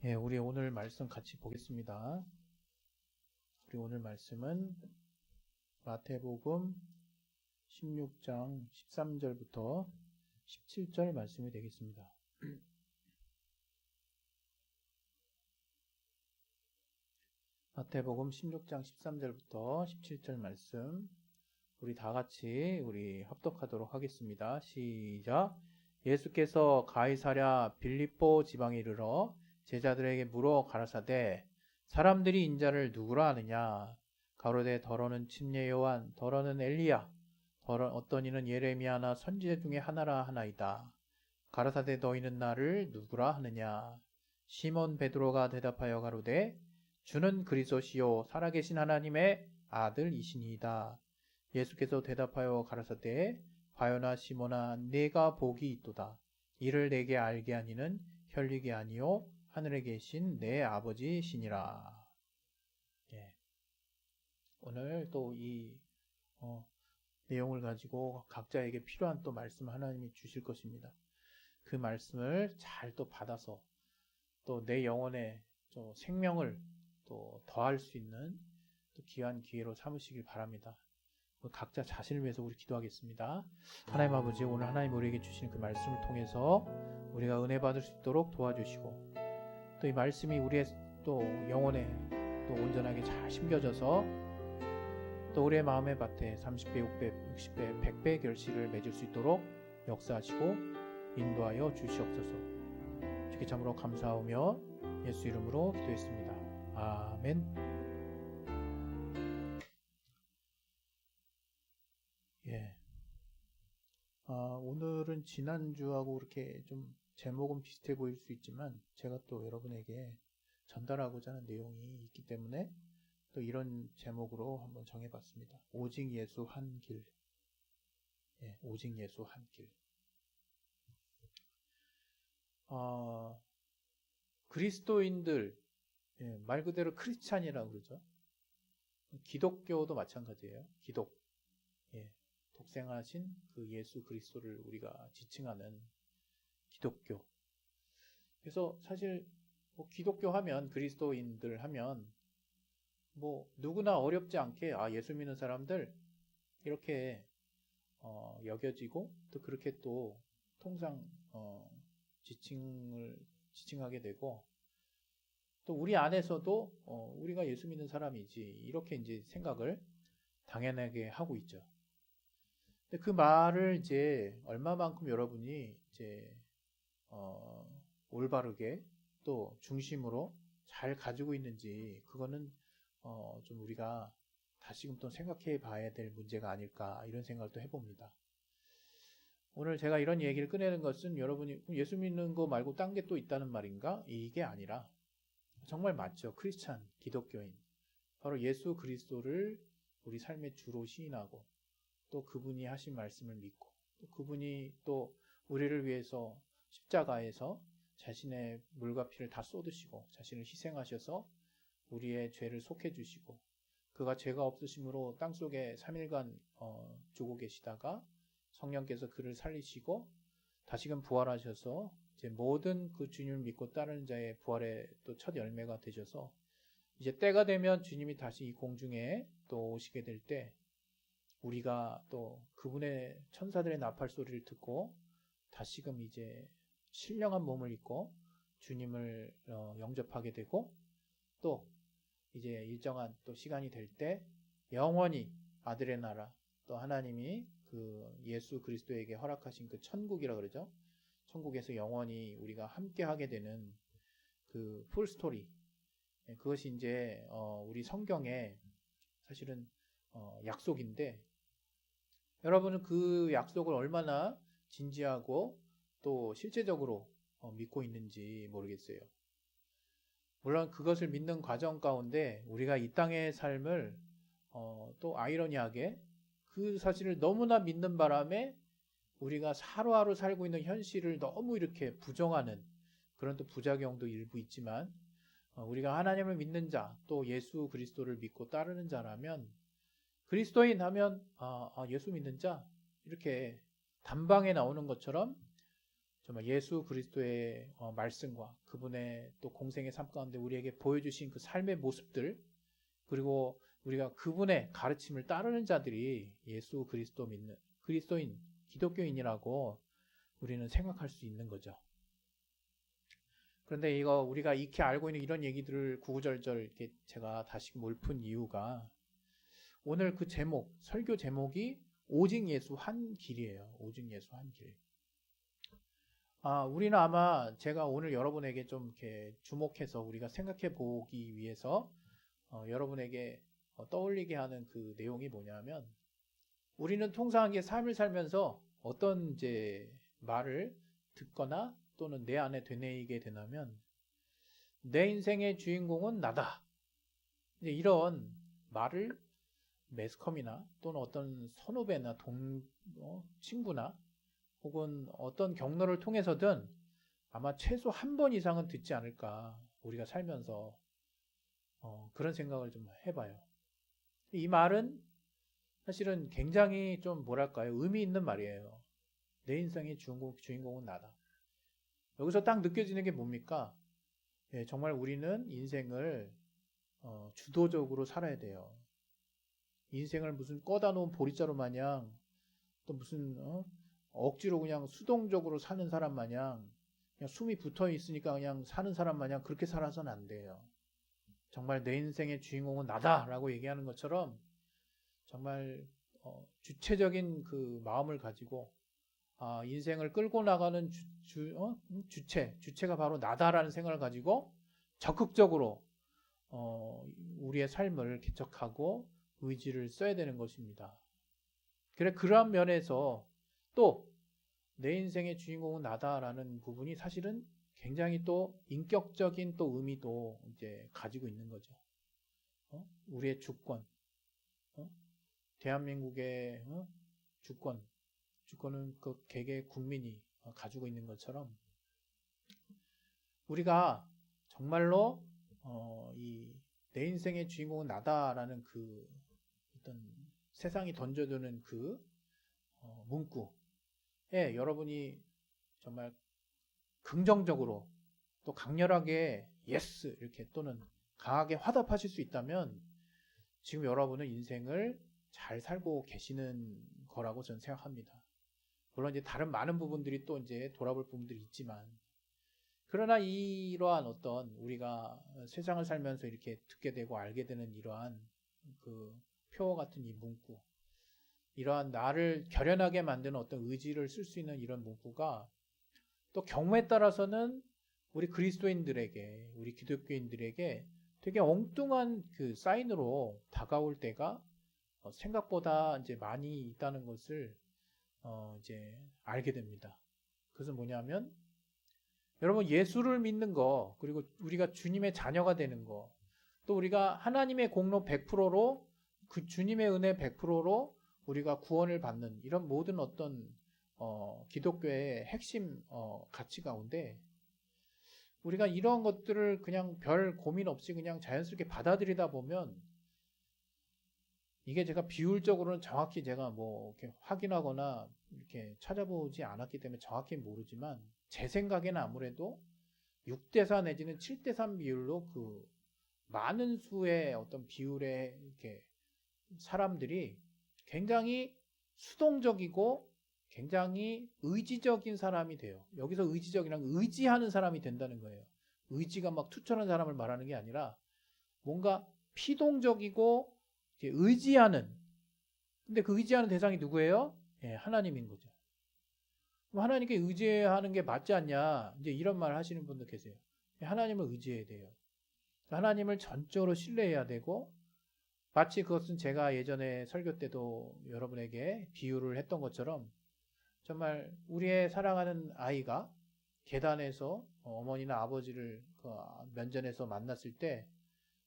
예, 우리 오늘 말씀 같이 보겠습니다. 우리 오늘 말씀은 마태복음 16장 13절부터 17절 말씀이 되겠습니다. 마태복음 16장 13절부터 17절 말씀 우리 다 같이 합독하도록 하겠습니다. 시작. 예수께서 가이사랴 빌립보 지방에 이르러 제자들에게 물어 가라사대 사람들이 인자를 누구라 하느냐? 가로되 더러는 침례 요한, 더러는 엘리야, 어떤 이는 예레미야나 선지자 중에 하나라 하나이다. 가라사대 너희는 나를 누구라 하느냐? 시몬 베드로가 대답하여 가로되 주는 그리스도시요 살아계신 하나님의 아들이시니이다. 예수께서 대답하여 가라사대 바요나 시몬아 네가 복이 있도다. 이를 내게 알게 하니는 혈육이 아니요 하늘에 계신 내 아버지시니라. 예. 오늘 또 이 내용을 가지고 각자에게 필요한 또 말씀 하나님이 주실 것입니다. 그 말씀을 잘 또 받아서 또 내 영혼에 또 생명을 또 더할 수 있는 또 귀한 기회로 삼으시길 바랍니다. 각자 자신을 위해서 우리 기도하겠습니다. 하나님 아버지, 오늘 하나님 우리에게 주시는 그 말씀을 통해서 우리가 은혜 받을 수 있도록 도와주시고 또 이 말씀이 우리의 또 영혼에 또 온전하게 잘 심겨져서 또 우리의 마음의 밭에 30배, 6배, 60배, 100배 결실을 맺을 수 있도록 역사하시고 인도하여 주시옵소서. 주께 참으로 감사하며 예수 이름으로 기도했습니다. 아멘. 예. 오늘은 지난주하고 그렇게 좀 제목은 비슷해 보일 수 있지만 제가 또 여러분에게 전달하고자 하는 내용이 있기 때문에 또 이런 제목으로 한번 정해봤습니다. 오직 예수 한 길. 예, 오직 예수 한 길. 그리스도인들, 예, 말 그대로 크리스찬이라고 그러죠. 기독교도 마찬가지예요. 기독. 예, 독생하신 그 예수 그리스도를 우리가 지칭하는 기독교. 그래서 사실 뭐 기독교 하면 그리스도인들 하면 뭐 누구나 어렵지 않게 예수 믿는 사람들 이렇게 여겨지고 또 그렇게 또 통상 지칭하게 되고 또 우리 안에서도 우리가 예수 믿는 사람이지 이렇게 이제 생각을 당연하게 하고 있죠. 근데 그 말을 이제 얼마만큼 여러분이 이제 올바르게 또 중심으로 잘 가지고 있는지 그거는 좀 우리가 다시금 또 생각해 봐야 될 문제가 아닐까 이런 생각을 또 해봅니다. 오늘 제가 이런 얘기를 꺼내는 것은 여러분이 예수 믿는 거 말고 딴 게 또 있다는 말인가? 이게 아니라 정말 맞죠. 크리스찬, 기독교인. 바로 예수 그리스도를 우리 삶의 주로 시인하고 또 그분이 하신 말씀을 믿고 또 그분이 또 우리를 위해서 십자가에서 자신의 물과 피를 다 쏟으시고 자신을 희생하셔서 우리의 죄를 속해 주시고 그가 죄가 없으심으로 땅속에 3일간 죽어 계시다가 성령께서 그를 살리시고 다시금 부활하셔서 이제 모든 그 주님을 믿고 따르는 자의 부활의 또 첫 열매가 되셔서 이제 때가 되면 주님이 다시 이 공중에 또 오시게 될 때 우리가 또 그분의 천사들의 나팔 소리를 듣고 다시금 이제 신령한 몸을 입고 주님을 영접하게 되고 또 이제 일정한 또 시간이 될 때 영원히 아들의 나라 또 하나님이 그 예수 그리스도에게 허락하신 그 천국이라 그러죠. 천국에서 영원히 우리가 함께 하게 되는 그 풀스토리. 그것이 이제 우리 성경에 사실은 약속인데 여러분은 그 약속을 얼마나 진지하고 또 실제적으로 믿고 있는지 모르겠어요. 물론 그것을 믿는 과정 가운데 우리가 이 땅의 삶을 또 아이러니하게 그 사실을 너무나 믿는 바람에 우리가 하루하루 살고 있는 현실을 너무 이렇게 부정하는 그런 또 부작용도 일부 있지만 우리가 하나님을 믿는 자 또 예수 그리스도를 믿고 따르는 자라면 그리스도인 하면 예수 믿는 자 이렇게 단방에 나오는 것처럼 정말 예수 그리스도의 말씀과 그분의 또 공생의 삶 가운데 우리에게 보여주신 그 삶의 모습들, 그리고 우리가 그분의 가르침을 따르는 자들이 예수 그리스도 믿는 그리스도인, 기독교인이라고 우리는 생각할 수 있는 거죠. 그런데 이거 우리가 익히 알고 있는 이런 얘기들을 구구절절 이렇게 제가 다시 몰푼 이유가, 오늘 그 제목, 설교 제목이 오직 예수 한 길이에요. 오직 예수 한 길. 우리는 아마 제가 오늘 여러분에게 좀 이렇게 주목해서 우리가 생각해 보기 위해서 여러분에게 떠올리게 하는 그 내용이 뭐냐면, 우리는 통상하게 삶을 살면서 어떤 이제 말을 듣거나 또는 내 안에 되뇌이게 되냐면, 내 인생의 주인공은 나다. 이제 이런 말을 매스컴이나 또는 어떤 선후배나 친구나 혹은 어떤 경로를 통해서든 아마 최소 한 번 이상은 듣지 않을까, 우리가 살면서 그런 생각을 좀 해봐요. 이 말은 사실은 굉장히 좀 뭐랄까요, 의미 있는 말이에요. 내 인생의 주인공은 나다. 여기서 딱 느껴지는 게 뭡니까? 정말 우리는 인생을 주도적으로 살아야 돼요. 인생을 무슨 꺼다 놓은 보리자루 마냥, 또 무슨 억지로 그냥 수동적으로 사는 사람 마냥, 그냥 숨이 붙어 있으니까 그냥 사는 사람 마냥 그렇게 살아서는 안 돼요. 정말 내 인생의 주인공은 나다라고 얘기하는 것처럼 정말 주체적인 그 마음을 가지고, 인생을 끌고 나가는 주체가 바로 나다라는 생각을 가지고 적극적으로 우리의 삶을 개척하고 의지를 써야 되는 것입니다. 그래, 그러한 면에서 또 내 인생의 주인공은 나다라는 부분이 사실은 굉장히 또 인격적인 또 의미도 이제 가지고 있는 거죠. 우리의 주권, 대한민국의 주권은 그 개개 국민이 가지고 있는 것처럼, 우리가 정말로 이 내 인생의 주인공은 나다라는 그 어떤 세상이 던져주는 그 문구에 여러분이 정말 긍정적으로 또 강렬하게 예스 이렇게 또는 강하게 화답하실 수 있다면, 지금 여러분은 인생을 잘 살고 계시는 거라고 저는 생각합니다. 물론 이제 다른 많은 부분들이 또 이제 돌아볼 부분들이 있지만, 그러나 이러한 어떤 우리가 세상을 살면서 이렇게 듣게 되고 알게 되는 이러한 그 표어 같은 이 문구, 이러한 나를 결연하게 만드는 어떤 의지를 쓸 수 있는 이런 문구가 또 경우에 따라서는 우리 그리스도인들에게, 우리 기독교인들에게 되게 엉뚱한 그 사인으로 다가올 때가 생각보다 이제 많이 있다는 것을 이제 알게 됩니다. 그것은 뭐냐면, 여러분 예수를 믿는 거, 그리고 우리가 주님의 자녀가 되는 거, 또 우리가 하나님의 공로 100%로 그 주님의 은혜 100%로 우리가 구원을 받는 이런 모든 어떤 기독교의 핵심 가치 가운데, 우리가 이런 것들을 그냥 별 고민 없이 그냥 자연스럽게 받아들이다 보면, 이게 제가 비율적으로는 정확히 제가 뭐 이렇게 확인하거나 이렇게 찾아보지 않았기 때문에 정확히 모르지만, 제 생각에는 아무래도 6대4 내지는 7대3 비율로 그 많은 수의 어떤 비율의 이렇게 사람들이 굉장히 수동적이고 굉장히 의지적인 사람이 돼요. 여기서 의지적이란 의지하는 사람이 된다는 거예요. 의지가 막 투철한 사람을 말하는 게 아니라 뭔가 피동적이고 의지하는, 근데 그 의지하는 대상이 누구예요? 하나님인 거죠. 하나님께 의지하는 게 맞지 않냐, 이제 이런 말 하시는 분도 계세요. 하나님을 의지해야 돼요. 하나님을 전적으로 신뢰해야 되고, 마치 그것은 제가 예전에 설교 때도 여러분에게 비유를 했던 것처럼, 정말 우리의 사랑하는 아이가 계단에서 어머니나 아버지를 면전에서 만났을 때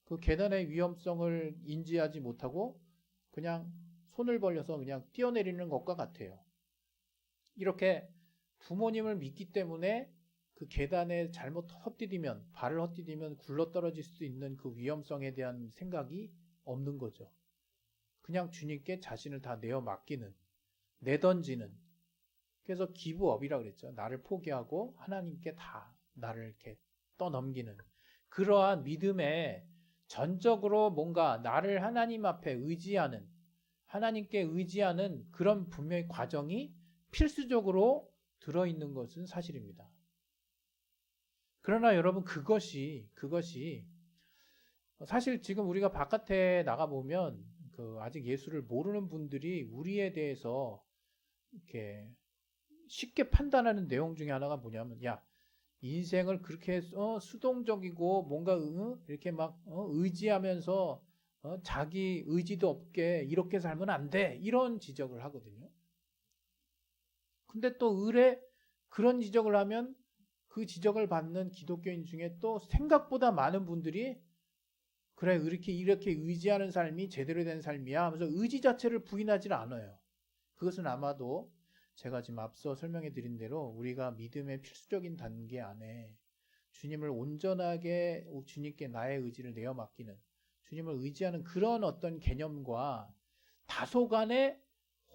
그 계단의 위험성을 인지하지 못하고 그냥 손을 벌려서 그냥 뛰어내리는 것과 같아요. 이렇게 부모님을 믿기 때문에 그 계단에 잘못 발을 헛디디면 굴러떨어질 수 있는 그 위험성에 대한 생각이 없는 거죠. 그냥 주님께 자신을 다 내어 맡기는, 내던지는, 그래서 기브업이라고 그랬죠. 나를 포기하고 하나님께 다 나를 이렇게 떠넘기는 그러한 믿음에 전적으로 뭔가 나를 하나님 앞에 의지하는 하나님께 의지하는 그런 분명히 과정이 필수적으로 들어있는 것은 사실입니다. 그러나 여러분 그것이 사실 지금 우리가 바깥에 나가보면 아직 예수를 모르는 분들이 우리에 대해서 이렇게 쉽게 판단하는 내용 중에 하나가 뭐냐면 야 인생을 그렇게 수동적이고 뭔가 이렇게 막 의지하면서 자기 의지도 없게 이렇게 살면 안 돼 이런 지적을 하거든요. 근데 또 의뢰 그런 지적을 하면 그 지적을 받는 기독교인 중에 또 생각보다 많은 분들이 그래 이렇게 의지하는 삶이 제대로 된 삶이야 하면서 의지 자체를 부인하지는 않아요. 그것은 아마도 제가 지금 앞서 설명해 드린 대로 우리가 믿음의 필수적인 단계 안에 주님을 온전하게 주님께 나의 의지를 내어 맡기는 주님을 의지하는 그런 어떤 개념과 다소간에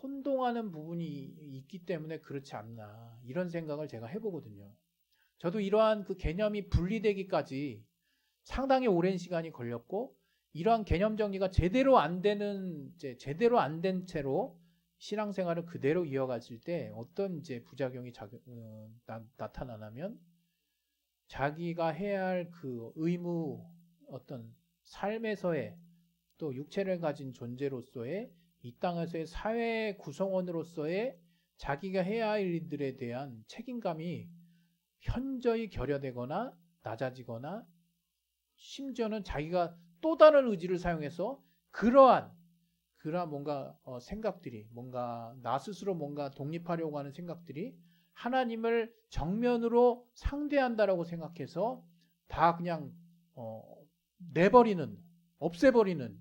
혼동하는 부분이 있기 때문에 그렇지 않나 이런 생각을 제가 해보거든요. 저도 이러한 그 개념이 분리되기까지 상당히 오랜 시간이 걸렸고 이러한 개념 정리가 제대로 안 된 채로 신앙생활을 그대로 이어갔을 때 어떤 부작용이 나타나냐면 자기가 해야 할 그 의무 어떤 삶에서의 또 육체를 가진 존재로서의 이 땅에서의 사회 구성원으로서의 자기가 해야 할 일들에 대한 책임감이 현저히 결여되거나 낮아지거나 심지어는 자기가 또 다른 의지를 사용해서 그러한 뭔가 생각들이 뭔가 나 스스로 뭔가 독립하려고 하는 생각들이 하나님을 정면으로 상대한다라고 생각해서 다 그냥 내버리는 없애버리는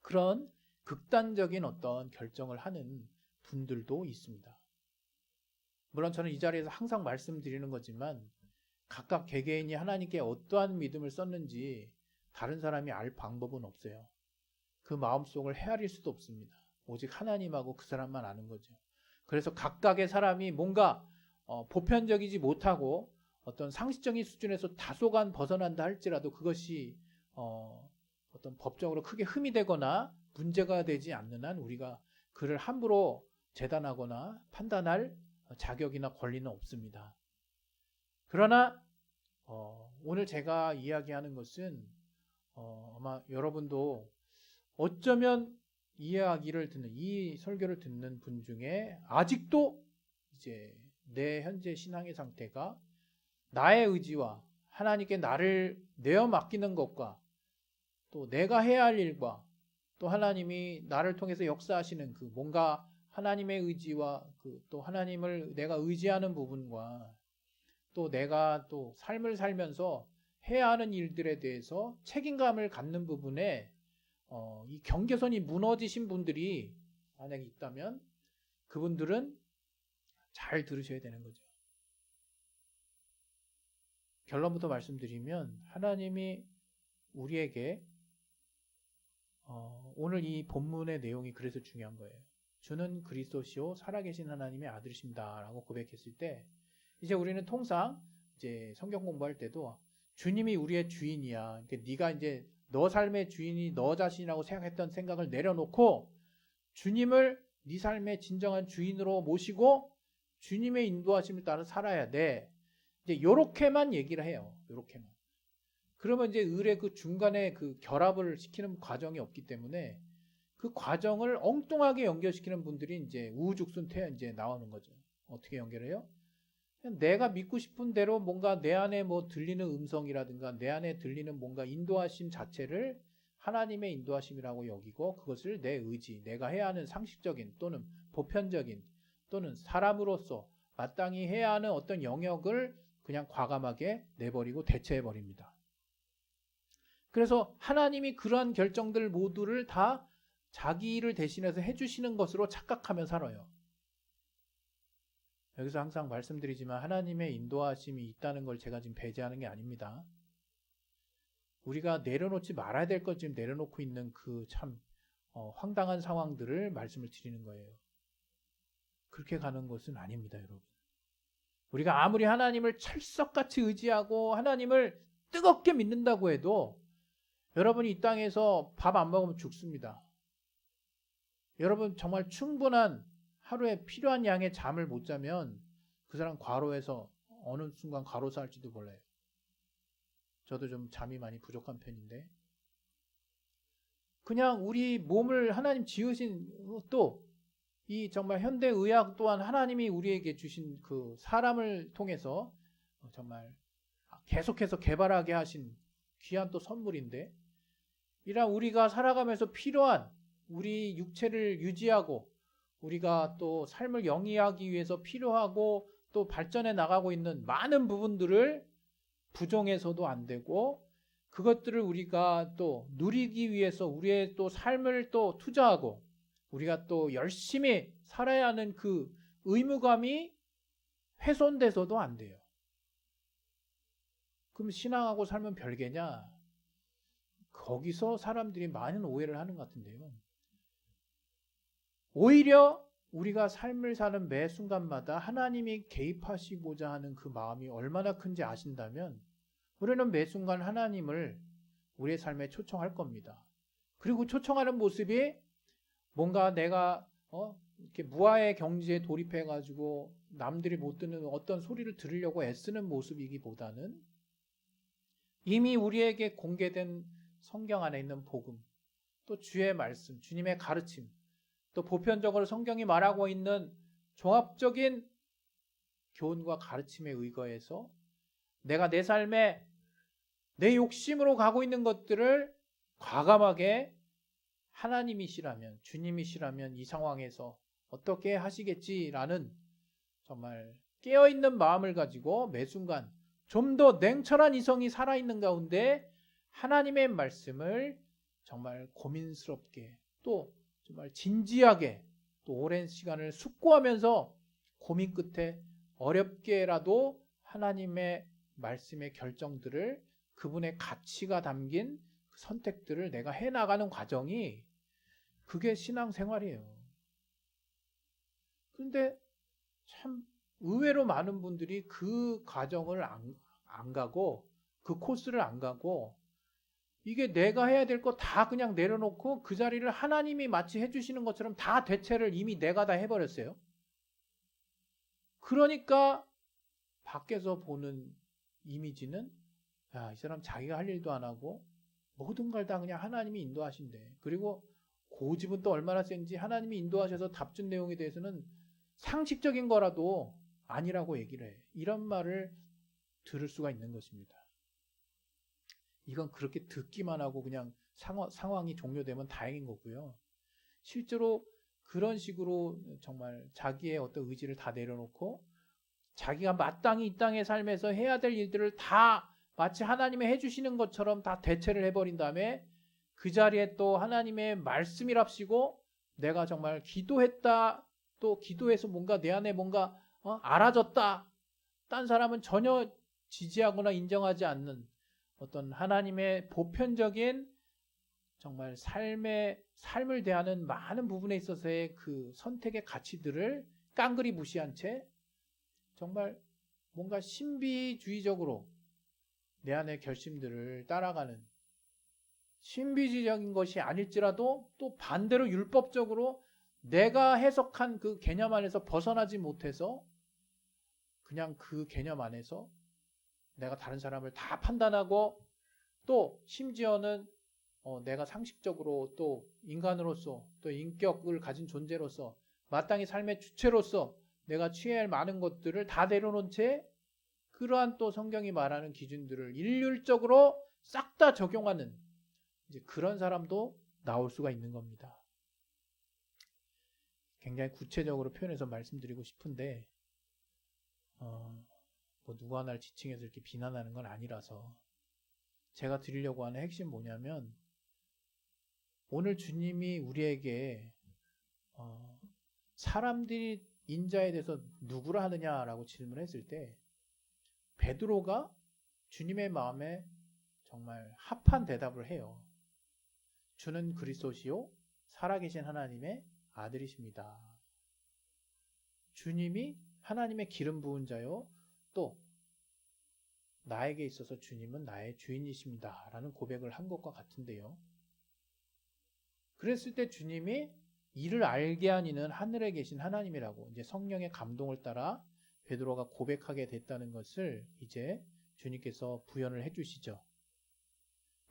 그런 극단적인 어떤 결정을 하는 분들도 있습니다. 물론 저는 이 자리에서 항상 말씀드리는 거지만 각각 개개인이 하나님께 어떠한 믿음을 썼는지 다른 사람이 알 방법은 없어요. 그 마음속을 헤아릴 수도 없습니다. 오직 하나님하고 그 사람만 아는 거죠. 그래서 각각의 사람이 뭔가 보편적이지 못하고 어떤 상식적인 수준에서 다소간 벗어난다 할지라도 그것이 어떤 법적으로 크게 흠이 되거나 문제가 되지 않는 한 우리가 그를 함부로 재단하거나 판단할 자격이나 권리는 없습니다. 그러나 오늘 제가 이야기하는 것은 아마 여러분도 어쩌면 이 설교를 듣는 분 중에 아직도 이제 내 현재 신앙의 상태가 나의 의지와 하나님께 나를 내어 맡기는 것과 또 내가 해야 할 일과 또 하나님이 나를 통해서 역사하시는 그 뭔가 하나님의 의지와 또 하나님을 내가 의지하는 부분과 또 내가 또 삶을 살면서 해야 하는 일들에 대해서 책임감을 갖는 부분에 이 경계선이 무너지신 분들이 만약에 있다면 그분들은 잘 들으셔야 되는 거죠. 결론부터 말씀드리면 하나님이 우리에게 오늘 이 본문의 내용이 그래서 중요한 거예요. 주는 그리스도시요 살아계신 하나님의 아들이십니다라고 고백했을 때 이제 우리는 통상 이제 성경 공부할 때도 주님이 우리의 주인이야. 그러니까 네가 이제 너 삶의 주인이 너 자신이라고 생각했던 생각을 내려놓고 주님을 네 삶의 진정한 주인으로 모시고 주님의 인도하심을 따라 살아야 돼. 이제 요렇게만 얘기를 해요. 요렇게만. 그러면 이제 을의 그 중간에 그 결합을 시키는 과정이 없기 때문에 그 과정을 엉뚱하게 연결시키는 분들이 이제 우후죽순 이제 나오는 거죠. 어떻게 연결해요? 내가 믿고 싶은 대로 뭔가 내 안에 뭐 들리는 음성이라든가 내 안에 들리는 뭔가 인도하심 자체를 하나님의 인도하심이라고 여기고 그것을 내 의지, 내가 해야 하는 상식적인 또는 보편적인 또는 사람으로서 마땅히 해야 하는 어떤 영역을 그냥 과감하게 내버리고 대체해버립니다. 그래서 하나님이 그러한 결정들 모두를 다 자기 일을 대신해서 해주시는 것으로 착각하며 살아요. 여기서 항상 말씀드리지만 하나님의 인도하심이 있다는 걸 제가 지금 배제하는 게 아닙니다. 우리가 내려놓지 말아야 될 것 지금 내려놓고 있는 그 참 황당한 상황들을 말씀을 드리는 거예요. 그렇게 가는 것은 아닙니다, 여러분. 우리가 아무리 하나님을 철석같이 의지하고 하나님을 뜨겁게 믿는다고 해도 여러분이 이 땅에서 밥 안 먹으면 죽습니다. 여러분 정말 충분한 하루에 필요한 양의 잠을 못 자면 그 사람 과로해서 어느 순간 과로사할지도 몰라요. 저도 좀 잠이 많이 부족한 편인데 그냥 우리 몸을 하나님 지으신 또 이 정말 현대의학 또한 하나님이 우리에게 주신 그 사람을 통해서 정말 계속해서 개발하게 하신 귀한 또 선물인데 이런 우리가 살아가면서 필요한 우리 육체를 유지하고 우리가 또 삶을 영위하기 위해서 필요하고 또 발전해 나가고 있는 많은 부분들을 부정해서도 안 되고 그것들을 우리가 또 누리기 위해서 우리의 또 삶을 또 투자하고 우리가 또 열심히 살아야 하는 그 의무감이 훼손돼서도 안 돼요. 그럼 신앙하고 살면 별개냐? 거기서 사람들이 많은 오해를 하는 것 같은데요. 오히려 우리가 삶을 사는 매 순간마다 하나님이 개입하시고자 하는 그 마음이 얼마나 큰지 아신다면 우리는 매 순간 하나님을 우리의 삶에 초청할 겁니다. 그리고 초청하는 모습이 뭔가 내가 이렇게 무아의 경지에 돌입해가지고 남들이 못 듣는 어떤 소리를 들으려고 애쓰는 모습이기보다는 이미 우리에게 공개된 성경 안에 있는 복음, 또 주의 말씀, 주님의 가르침, 또 보편적으로 성경이 말하고 있는 종합적인 교훈과 가르침에 의거해서 내가 내 삶에 내 욕심으로 가고 있는 것들을 과감하게 하나님이시라면, 주님이시라면 이 상황에서 어떻게 하시겠지라는 정말 깨어있는 마음을 가지고 매 순간 좀 더 냉철한 이성이 살아있는 가운데 하나님의 말씀을 정말 고민스럽게 또 정말 진지하게 또 오랜 시간을 숙고하면서 고민 끝에 어렵게라도 하나님의 말씀의 결정들을 그분의 가치가 담긴 선택들을 내가 해나가는 과정이 그게 신앙생활이에요. 그런데 참 의외로 많은 분들이 그 과정을 안 가고 그 코스를 안 가고 이게 내가 해야 될 거 다 그냥 내려놓고 그 자리를 하나님이 마치 해주시는 것처럼 다 대체를 이미 내가 다 해버렸어요. 그러니까 밖에서 보는 이미지는 야, 이 사람 자기가 할 일도 안 하고 모든 걸 다 그냥 하나님이 인도하신대. 그리고 고집은 또 얼마나 센지 하나님이 인도하셔서 답 준 내용에 대해서는 상식적인 거라도 아니라고 얘기를 해. 이런 말을 들을 수가 있는 것입니다. 이건 그렇게 듣기만 하고 그냥 상황이 종료되면 다행인 거고요. 실제로 그런 식으로 정말 자기의 어떤 의지를 다 내려놓고 자기가 마땅히 이 땅의 삶에서 해야 될 일들을 다 마치 하나님이 해주시는 것처럼 다 대체를 해버린 다음에 그 자리에 또 하나님의 말씀이랍시고 내가 정말 기도했다 또 기도해서 뭔가 내 안에 뭔가 알아졌다 딴 사람은 전혀 지지하거나 인정하지 않는 어떤 하나님의 보편적인 정말 삶을 대하는 많은 부분에 있어서의 그 선택의 가치들을 깡그리 무시한 채 정말 뭔가 신비주의적으로 내 안의 결심들을 따라가는 신비주의적인 것이 아닐지라도 또 반대로 율법적으로 내가 해석한 그 개념 안에서 벗어나지 못해서 그냥 그 개념 안에서 내가 다른 사람을 다 판단하고 또 심지어는 내가 상식적으로 또 인간으로서 또 인격을 가진 존재로서 마땅히 삶의 주체로서 내가 취해야 할 많은 것들을 다 내려놓은 채 그러한 또 성경이 말하는 기준들을 일률적으로 싹 다 적용하는 이제 그런 사람도 나올 수가 있는 겁니다. 굉장히 구체적으로 표현해서 말씀드리고 싶은데 뭐 누구 하나를 지칭해서 이렇게 비난하는 건 아니라서 제가 드리려고 하는 핵심 뭐냐면 오늘 주님이 우리에게 사람들이 인자에 대해서 누구라 하느냐라고 질문했을 때 베드로가 주님의 마음에 정말 합한 대답을 해요. 주는 그리스도시요 살아계신 하나님의 아들이십니다. 주님이 하나님의 기름 부은 자요. 또 나에게 있어서 주님은 나의 주인이십니다. 라는 고백을 한 것과 같은데요. 그랬을 때 주님이 이를 알게 한 이는 하늘에 계신 하나님이라고 이제 성령의 감동을 따라 베드로가 고백하게 됐다는 것을 이제 주님께서 부연을 해주시죠.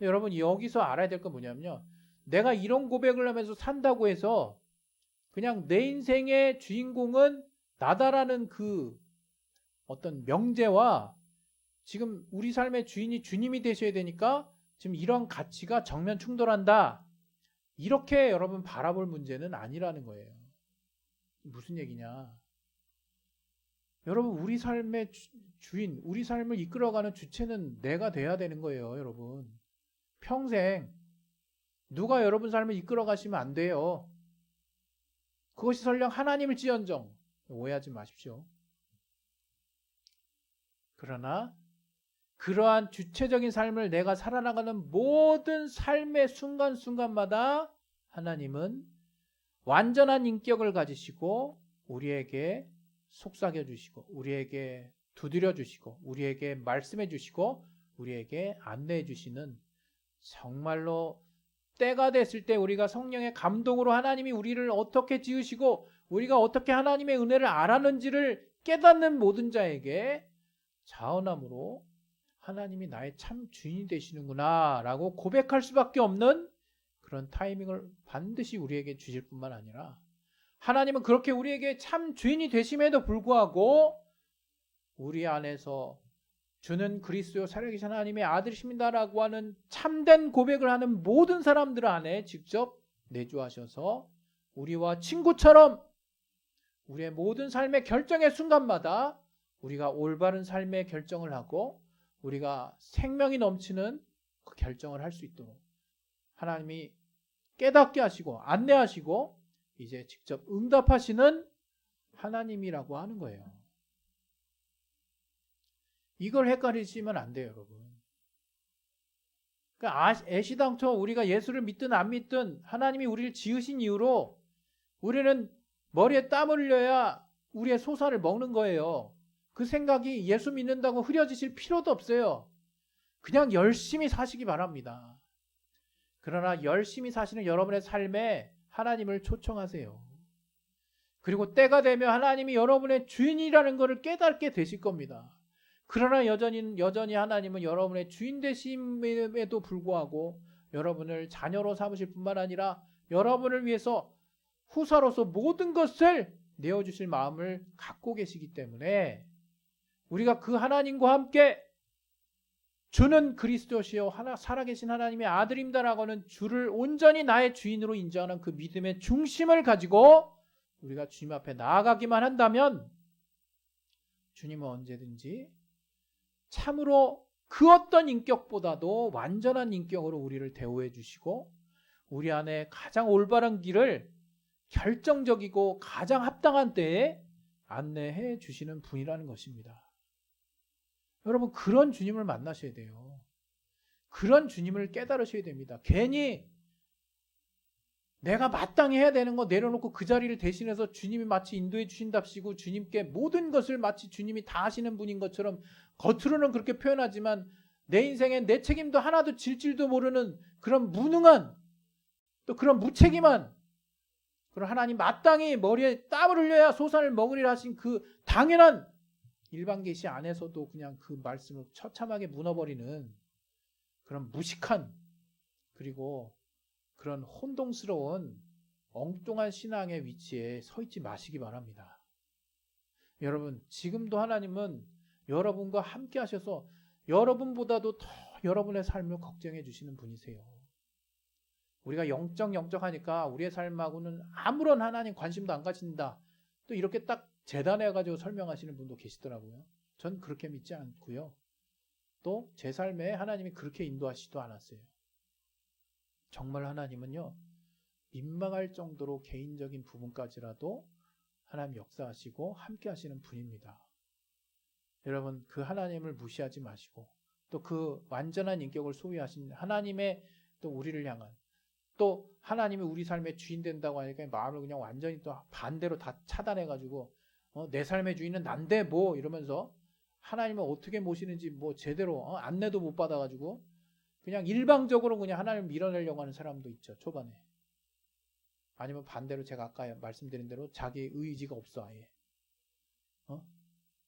여러분 여기서 알아야 될 건 뭐냐면요. 내가 이런 고백을 하면서 산다고 해서 그냥 내 인생의 주인공은 나다라는 그 어떤 명제와 지금 우리 삶의 주인이 주님이 되셔야 되니까 지금 이런 가치가 정면 충돌한다. 이렇게 여러분 바라볼 문제는 아니라는 거예요. 무슨 얘기냐? 여러분 우리 삶의 주인, 우리 삶을 이끌어가는 주체는 내가 돼야 되는 거예요, 여러분. 평생 누가 여러분 삶을 이끌어 가시면 안 돼요. 그것이 설령 하나님일지언정 오해하지 마십시오. 그러나 그러한 주체적인 삶을 내가 살아나가는 모든 삶의 순간순간마다 하나님은 완전한 인격을 가지시고 우리에게 속삭여 주시고 우리에게 두드려 주시고 우리에게 말씀해 주시고 우리에게 안내해 주시는 정말로 때가 됐을 때 우리가 성령의 감동으로 하나님이 우리를 어떻게 지으시고 우리가 어떻게 하나님의 은혜를 알았는지를 깨닫는 모든 자에게 자언함으로 하나님이 나의 참 주인이 되시는구나 라고 고백할 수밖에 없는 그런 타이밍을 반드시 우리에게 주실 뿐만 아니라 하나님은 그렇게 우리에게 참 주인이 되심에도 불구하고 우리 안에서 주는 그리스도 살아계신 하나님의 아들이십니다라고 하는 참된 고백을 하는 모든 사람들 안에 직접 내주하셔서 우리와 친구처럼 우리의 모든 삶의 결정의 순간마다 우리가 올바른 삶의 결정을 하고 우리가 생명이 넘치는 그 결정을 할 수 있도록 하나님이 깨닫게 하시고 안내하시고 이제 직접 응답하시는 하나님이라고 하는 거예요. 이걸 헷갈리시면 안 돼요, 여러분. 그러니까 애시당초 우리가 예수를 믿든 안 믿든 하나님이 우리를 지으신 이유로 우리는 머리에 땀을 흘려야 우리의 소사를 먹는 거예요. 그 생각이 예수 믿는다고 흐려지실 필요도 없어요. 그냥 열심히 사시기 바랍니다. 그러나 열심히 사시는 여러분의 삶에 하나님을 초청하세요. 그리고 때가 되면 하나님이 여러분의 주인이라는 것을 깨닫게 되실 겁니다. 그러나 여전히 하나님은 여러분의 주인 되심에도 불구하고 여러분을 자녀로 삼으실 뿐만 아니라 여러분을 위해서 후사로서 모든 것을 내어주실 마음을 갖고 계시기 때문에 우리가 그 하나님과 함께 주는 그리스도시요 살아계신 하나님의 아들입니다라고 하는 주를 온전히 나의 주인으로 인정하는 그 믿음의 중심을 가지고 우리가 주님 앞에 나아가기만 한다면 주님은 언제든지 참으로 그 어떤 인격보다도 완전한 인격으로 우리를 대우해 주시고 우리 안에 가장 올바른 길을 결정적이고 가장 합당한 때에 안내해 주시는 분이라는 것입니다. 여러분 그런 주님을 만나셔야 돼요. 그런 주님을 깨달으셔야 됩니다. 괜히 내가 마땅히 해야 되는 거 내려놓고 그 자리를 대신해서 주님이 마치 인도해 주신답시고 주님께 모든 것을 마치 주님이 다 하시는 분인 것처럼 겉으로는 그렇게 표현하지만 내 인생에 내 책임도 하나도 질 줄도 모르는 그런 무능한 또 그런 무책임한 그런 하나님 마땅히 머리에 땀을 흘려야 소산을 먹으리라 하신 그 당연한 일반 계시 안에서도 그냥 그 말씀을 처참하게 무너버리는 그런 무식한 그리고 그런 혼동스러운 엉뚱한 신앙의 위치에 서 있지 마시기 바랍니다. 여러분 지금도 하나님은 여러분과 함께 하셔서 여러분보다도 더 여러분의 삶을 걱정해 주시는 분이세요. 우리가 영적하니까 우리의 삶하고는 아무런 하나님 관심도 안 가진다. 또 이렇게 딱 재단해가지고 설명하시는 분도 계시더라고요. 전 그렇게 믿지 않고요. 또 제 삶에 하나님이 그렇게 인도하시지도 않았어요. 정말 하나님은요. 민망할 정도로 개인적인 부분까지라도 하나님 역사하시고 함께 하시는 분입니다. 여러분 그 하나님을 무시하지 마시고 또 그 완전한 인격을 소유하신 하나님의 또 우리를 향한 또 하나님이 우리 삶의 주인 된다고 하니까 마음을 그냥 완전히 또 반대로 다 차단해가지고 내 삶의 주인은 난데 뭐 이러면서 하나님을 어떻게 모시는지 뭐 제대로 안내도 못 받아가지고 그냥 일방적으로 그냥 하나님을 밀어내려고 하는 사람도 있죠. 초반에. 아니면 반대로 제가 아까 말씀드린 대로 자기 의지가 없어 아예.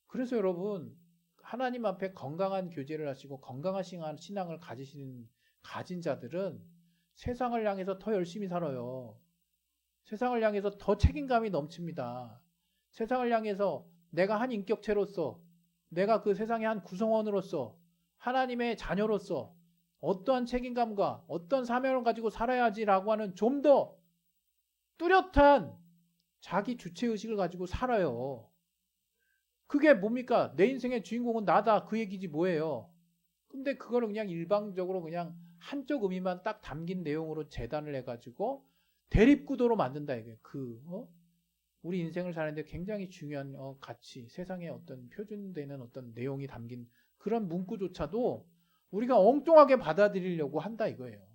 그래서 여러분 하나님 앞에 건강한 교제를 하시고 건강한 신앙을 가진 자들은 세상을 향해서 더 열심히 살아요. 세상을 향해서 더 책임감이 넘칩니다. 세상을 향해서 내가 한 인격체로서 내가 그 세상의 한 구성원으로서 하나님의 자녀로서 어떠한 책임감과 어떤 사명을 가지고 살아야지라고 하는 좀 더 뚜렷한 자기 주체의식을 가지고 살아요. 그게 뭡니까? 내 인생의 주인공은 나다. 그 얘기지 뭐예요. 근데 그거를 그냥 일방적으로 그냥 한쪽 의미만 딱 담긴 내용으로 재단을 해가지고 대립구도로 만든다 이게 우리 인생을 사는데 굉장히 중요한 가치, 세상에 어떤 표준되는 어떤 내용이 담긴 그런 문구조차도 우리가 엉뚱하게 받아들이려고 한다 이거예요.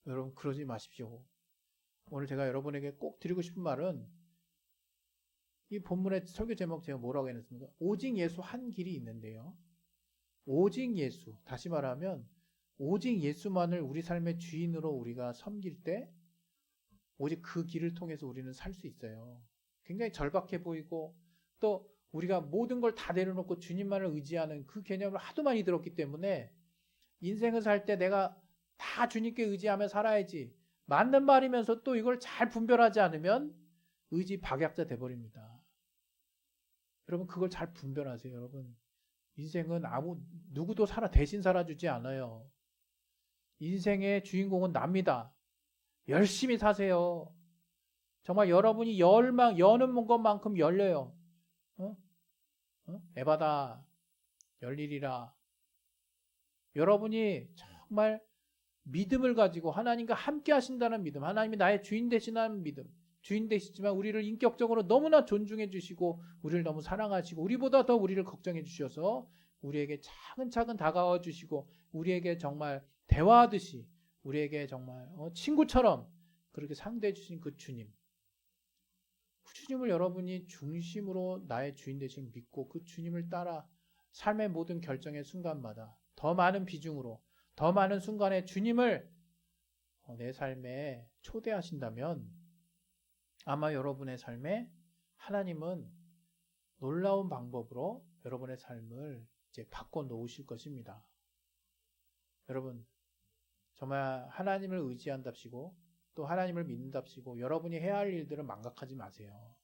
여러분 그러지 마십시오. 오늘 제가 여러분에게 꼭 드리고 싶은 말은 이 본문의 설교 제목 제가 뭐라고 해놨습니까? 오직 예수 한 길이 있는데요. 오직 예수, 다시 말하면 오직 예수만을 우리 삶의 주인으로 우리가 섬길 때 오직 그 길을 통해서 우리는 살 수 있어요. 굉장히 절박해 보이고 또 우리가 모든 걸 다 내려놓고 주님만을 의지하는 그 개념을 하도 많이 들었기 때문에 인생을 살 때 내가 다 주님께 의지하며 살아야지 맞는 말이면서 또 이걸 잘 분별하지 않으면 의지 박약자 돼버립니다. 여러분 그걸 잘 분별하세요. 여러분 인생은 누구도 대신 살아주지 않아요. 인생의 주인공은 납니다. 열심히 사세요. 정말 여러분이 여는 것만큼 열려요. 에바다 열리리라. 여러분이 정말 믿음을 가지고 하나님과 함께 하신다는 믿음, 하나님이 나의 주인 되시는 믿음, 주인 되시지만 우리를 인격적으로 너무나 존중해 주시고 우리를 너무 사랑하시고 우리보다 더 우리를 걱정해 주셔서 우리에게 차근차근 다가와 주시고 우리에게 정말 대화하듯이 우리에게 정말 친구처럼 그렇게 상대해 주신 그 주님, 그 주님을 여러분이 중심으로 나의 주인 되신 믿고 그 주님을 따라 삶의 모든 결정의 순간마다 더 많은 비중으로 더 많은 순간에 주님을 내 삶에 초대하신다면 아마 여러분의 삶에 하나님은 놀라운 방법으로 여러분의 삶을 이제 바꿔 놓으실 것입니다. 여러분 정말 하나님을 의지한답시고 또 하나님을 믿는답시고 여러분이 해야 할 일들을 망각하지 마세요.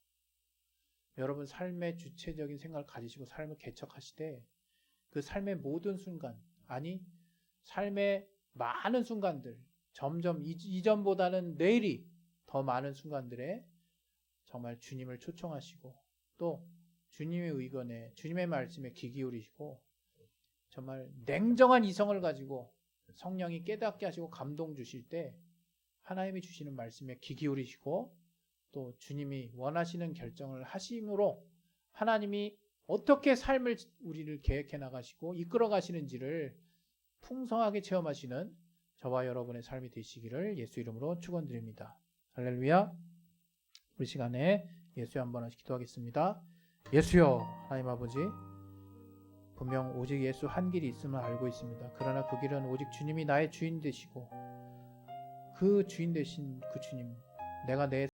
여러분 삶의 주체적인 생각을 가지시고 삶을 개척하시되 그 삶의 모든 순간 아니 삶의 많은 순간들 점점 이전보다는 내일이 더 많은 순간들에 정말 주님을 초청하시고 또 주님의 의견에 주님의 말씀에 귀 기울이시고 정말 냉정한 이성을 가지고 성령이 깨닫게 하시고 감동 주실 때 하나님이 주시는 말씀에 귀 기울이시고 또 주님이 원하시는 결정을 하심으로 하나님이 어떻게 삶을 우리를 계획해 나가시고 이끌어 가시는지를 풍성하게 체험하시는 저와 여러분의 삶이 되시기를 예수 이름으로 축원드립니다. 할렐루야. 우리 시간에 예수여 한번 기도하겠습니다. 예수여 하나님 아버지 분명 오직 예수 한 길이 있음을 알고 있습니다. 그러나 그 길은 오직 주님이 나의 주인 되시고 그 주인 되신 그 주님 내가 내